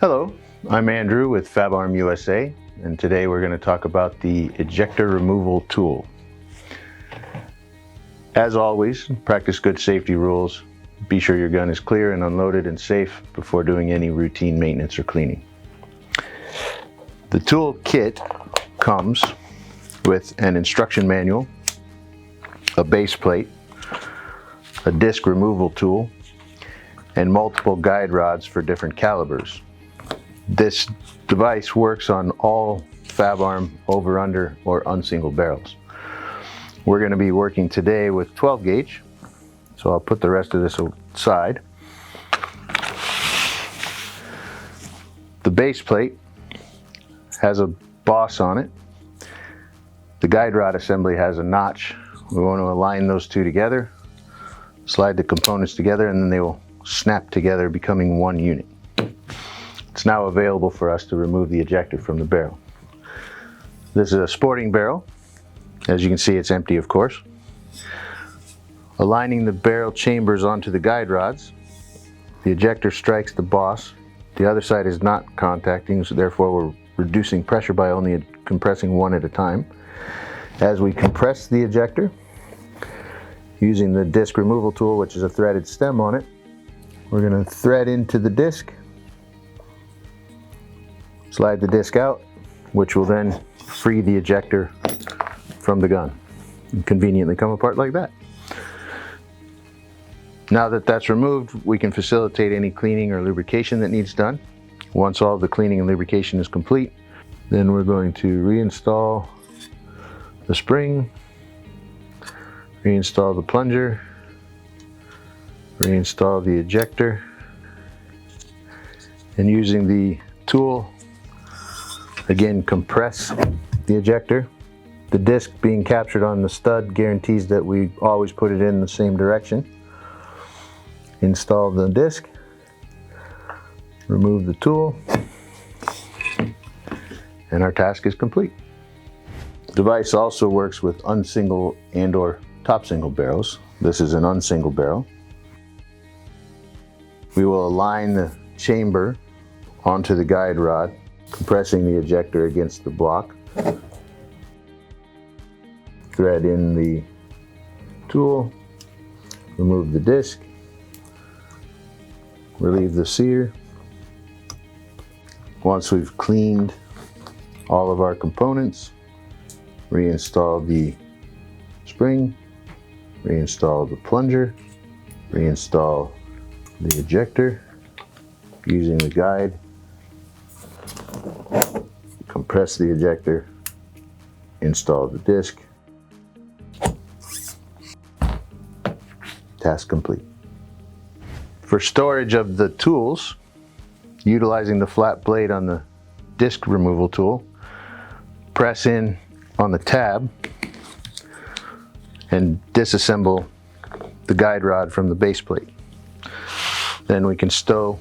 Hello, I'm Andrew with Fabarm USA, and today we're going to talk about the ejector removal tool. As always, practice good safety rules. Be sure your gun is clear and unloaded and safe before doing any routine maintenance or cleaning. The tool kit comes with an instruction manual, a base plate, a disc removal tool, and multiple guide rods for different calibers. This device works on all Fabarm over, under, or unsingle barrels. We're going to be working today with 12 gauge, so I'll put the rest of this aside. The base plate has a boss on it. The guide rod assembly has a notch. We want to align those two together, slide the components together, and then they will snap together, becoming one unit. It's now available for us to remove the ejector from the barrel. This is a sporting barrel. As you can see, it's empty, of course. Aligning the barrel chambers onto the guide rods, the ejector strikes the boss. The other side is not contacting, so therefore we're reducing pressure by only compressing one at a time. As we compress the ejector, using the disc removal tool, which is a threaded stem on it, we're going to thread into the disc, slide the disc out, which will then free the ejector from the gun and conveniently come apart like that. Now that that's removed, we can facilitate any cleaning or lubrication that needs done. Once all the cleaning and lubrication is complete, then we're going to reinstall the spring, reinstall the plunger, reinstall the ejector, and using the tool, again, compress the ejector. The disc being captured on the stud guarantees that we always put it in the same direction. Install the disc, remove the tool, and our task is complete. The device also works with unsingle and or top single barrels. This is an unsingle barrel. We will align the chamber onto the guide rod, compressing the ejector against the block. Thread in the tool, remove the disc, relieve the sear. Once we've cleaned all of our components, reinstall the spring, reinstall the plunger, reinstall the ejector using the guide, compress the ejector, install the disc. Task complete. For storage of the tools, utilizing the flat blade on the disc removal tool, press in on the tab and disassemble the guide rod from the base plate. Then we can stow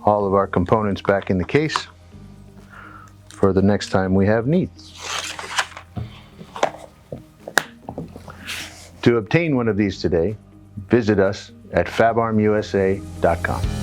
all of our components back in the case for the next time we have need. To obtain one of these today, visit us at fabarmusa.com.